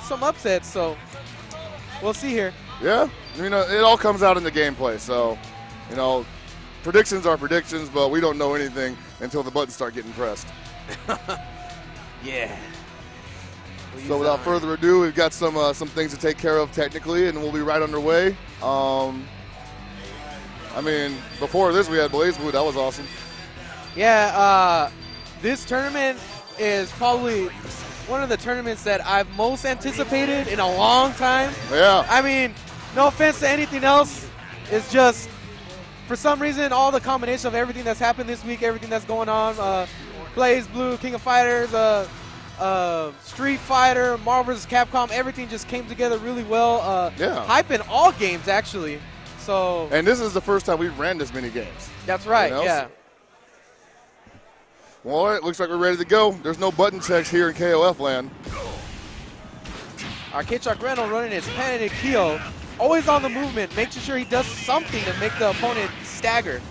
some upsets. So we'll see here. Yeah, you know, it all comes out in the gameplay. So, you know, predictions are predictions, but we don't know anything until the buttons start getting pressed. Yeah. So without further ado, we've got some things to take care of technically, and we'll be right underway. I mean, before this we had BlazBlue. That was awesome. Yeah, this tournament is probably one of the tournaments that I've most anticipated in a long time. Yeah. I mean, no offense to anything else. It's just, for some reason, all the combination of everything that's happened this week, everything that's going on, BlazBlue, King of Fighters, Street Fighter, Marvel vs. Capcom, everything just came together really well. Yeah. Hype in all games, actually. So. And this is the first time we've ran this many games. That's right, you know? yeah. Well, all right, looks like we're ready to go. There's no button checks here in KOF land. Our K-Shock Reynald running his patented Kyo, always on the movement, making sure he does something to make the opponent stagger.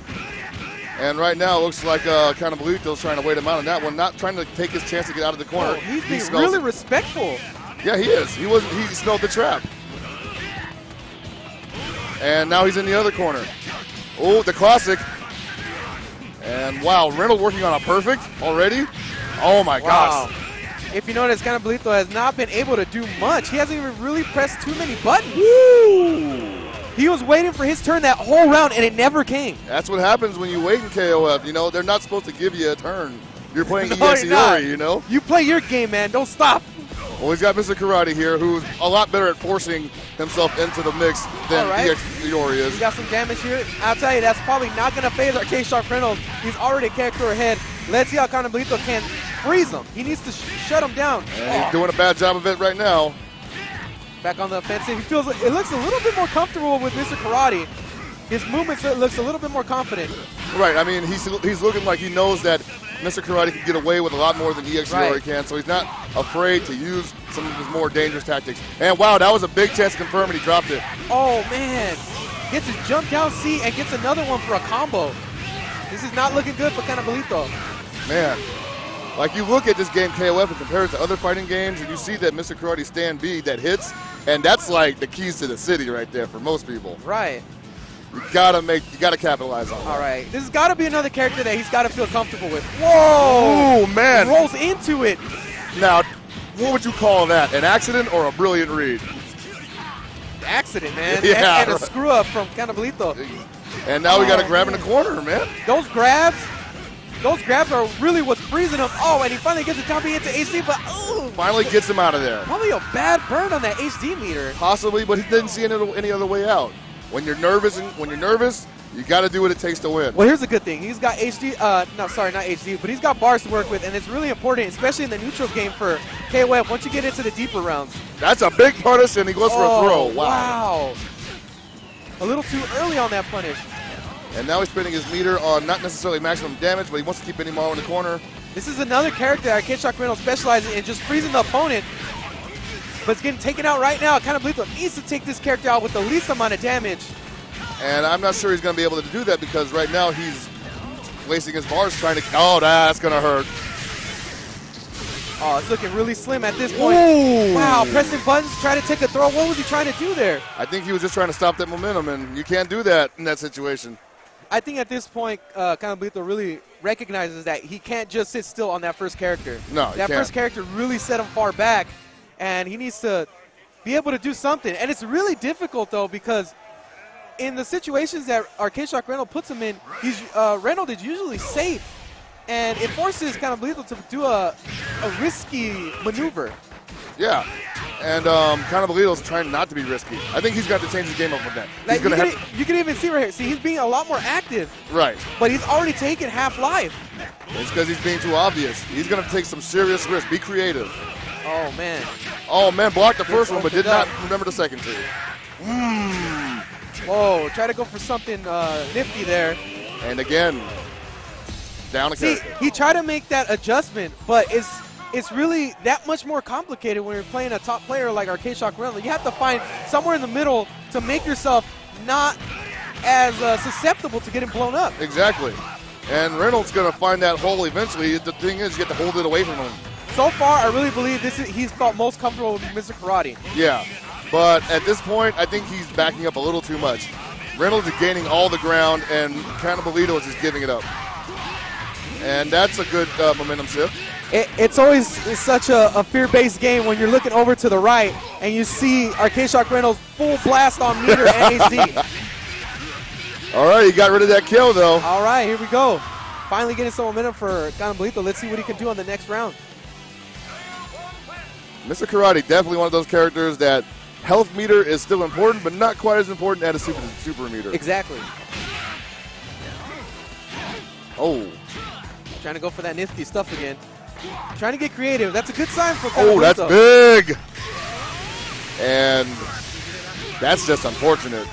And right now, it looks like Khannibalito's trying to wait him out on that one, not trying to take his chance to get out of the corner. Oh, he's being really respectful. Yeah, he is. He smelled the trap. And now he's in the other corner. Oh, the classic. And wow, Reynald working on a perfect already. Oh my gosh. If you notice, Khannibalito has not been able to do much. He hasn't even really pressed too many buttons. Woo! He was waiting for his turn that whole round, and it never came. That's what happens when you wait in KOF. You know, they're not supposed to give you a turn. You're playing EX, you know? You play your game, man. Don't stop. Well, he's got Mr. Karate here, who's a lot better at forcing himself into the mix than EX Iori is. We got some damage here. I'll tell you, that's probably not going to phase our K-Sharp Reynolds. He's already a character ahead. Let's see how Khannibalito can freeze him. He needs to shut him down. And he's doing a bad job of it right now. Back on the offensive. He feels it looks a little bit more comfortable with Mr. Karate. His movement looks a little bit more confident. Right. I mean, he's looking like he knows that Mr. Karate can get away with a lot more than EX Iori can, so he's not afraid to use some of his more dangerous tactics. And wow, that was a big chance to confirm, and he dropped it. Oh man, gets his jump down C and gets another one for a combo. This is not looking good for Khannibalito. Man, like you look at this game KOF and compare it to other fighting games, and you see that Mr. Karate stand B that hits, and that's like the keys to the city right there for most people. Right. You gotta capitalize on that. All right, this has got to be another character that he's got to feel comfortable with. Whoa! Oh man! He rolls into it. Now, what would you call that? An accident or a brilliant read? Accident, man. Yeah, and a screw up from Khannibalito. And now we got to grab in the corner, man. Those grabs are really what's freezing him. Oh, and he finally gets it down into AC, but oh! Finally gets him out of there. Probably a bad burn on that HD meter. Possibly, but he didn't see any other way out. When you're nervous, you got to do what it takes to win. Well, here's a good thing. He's got HD, not HD, but he's got bars to work with, and it's really important, especially in the neutrals game for KOF, once you get into the deeper rounds. That's a big punish, and he goes for a throw. Wow. A little too early on that punish. And now he's spinning his meter on not necessarily maximum damage, but he wants to keep Inimaro in the corner. This is another character that K-Shock Reynolds specializes in just freezing the opponent, but it's getting taken out right now. Khannibalito needs to take this character out with the least amount of damage. And I'm not sure he's going to be able to do that because right now he's wasting his bars trying to. Oh, that's going to hurt. Oh, it's looking really slim at this point. Ooh. Wow, pressing buttons, trying to take a throw. What was he trying to do there? I think he was just trying to stop that momentum, and you can't do that in that situation. I think at this point, Khannibalito really recognizes that he can't just sit still on that first character. No, that first character really set him far back, and he needs to be able to do something. And it's really difficult, though, because in the situations that our K-Shock Reynald puts him in, Reynald is usually safe, and it forces Khannibalito to do a risky maneuver. Yeah, and Khannibalito's trying not to be risky. I think he's got to change his game up with that. Like you can even see right here. See, he's being a lot more active. Right. But he's already taken half life. It's because he's being too obvious. He's going to take some serious risks. Be creative. Oh, man. Oh, man, blocked the first one, but did not remember the second two. Whoa, try to go for something nifty there. And again, down a character. He tried to make that adjustment, but it's really that much more complicated when you're playing a top player like our K-Shock Reynolds. You have to find somewhere in the middle to make yourself not as susceptible to getting blown up. Exactly. And Reynolds going to find that hole eventually. The thing is, you have to hold it away from him. so far, I really believe he's felt most comfortable with Mr. Karate. Yeah, but at this point, I think he's backing up a little too much. Reynolds is gaining all the ground, and Khannibalito is just giving it up. And that's a good momentum shift. It's always such a fear-based game when you're looking over to the right and you see Arcade Shock Reynolds full blast on meter and AC. All right, he got rid of that kill, though. All right, here we go. Finally getting some momentum for Khannibalito. Let's see what he can do on the next round. Mr. Karate, definitely one of those characters that health meter is still important, but not quite as important as a super meter. Exactly. Oh. Trying to go for that nifty stuff again. Trying to get creative. That's a good sign for Khannibalito. Oh, that's big. And that's just unfortunate.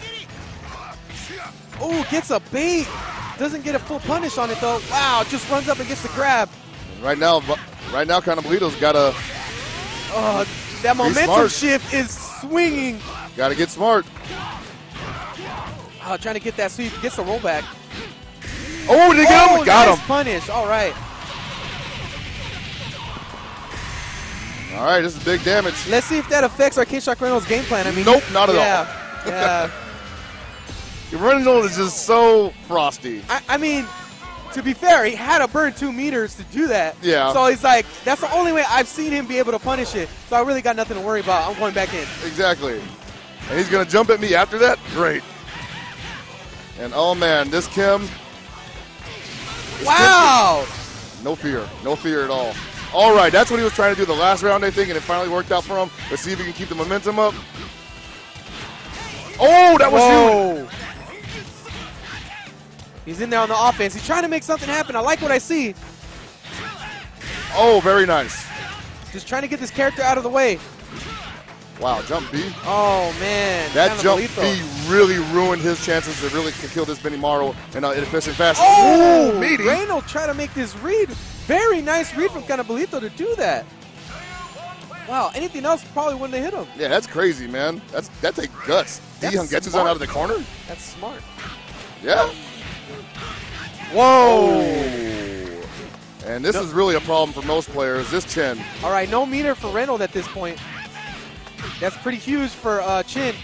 Oh, gets a bait. Doesn't get a full punish on it, though. Wow, just runs up and gets the grab. Right now, Khannibalito's got to that momentum shift is swinging. Got to get smart. Trying to get that so he gets the rollback. Oh, did he get him? Got him. Punish. All right. All right, this is big damage. Let's see if that affects Arcade Shock Reynolds' game plan. I mean, nope, not at all. Yeah. Reynolds is just so frosty. I mean, to be fair, he had to burn 2 meters to do that. Yeah. So he's like, that's the only way I've seen him be able to punish it. So I really got nothing to worry about. I'm going back in. Exactly. And he's going to jump at me after that? Great. And oh man, this Kim. Wow. No fear. No fear at all. All right, that's what he was trying to do the last round, I think, and it finally worked out for him. Let's see if he can keep the momentum up. Oh, that was huge. He's in there on the offense. He's trying to make something happen. I like what I see. Oh, very nice. Just trying to get this character out of the way. Wow, jump B. Oh, man. That jump B really ruined his chances to really kill this Benimaru in an efficient fashion. Oh, meaty. Reynald trying to make this read. Very nice read from Khannibalito to do that. Wow, anything else probably wouldn't have hit him. Yeah, that's crazy, man. That takes guts. D gets on out of the corner. That's smart. Yeah. Whoa. And this is really a problem for most players, this Chin. All right, no meter for Reynald at this point. That's pretty huge for Chin.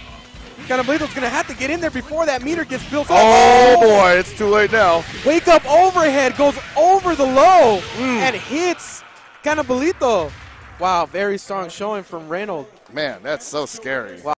Khannibalito's going to have to get in there before that meter gets built up. Oh, boy, it's too late now. Wake up overhead, goes over the low, and hits Khannibalito. Wow, very strong showing from Reynald. Man, that's so scary. Wow.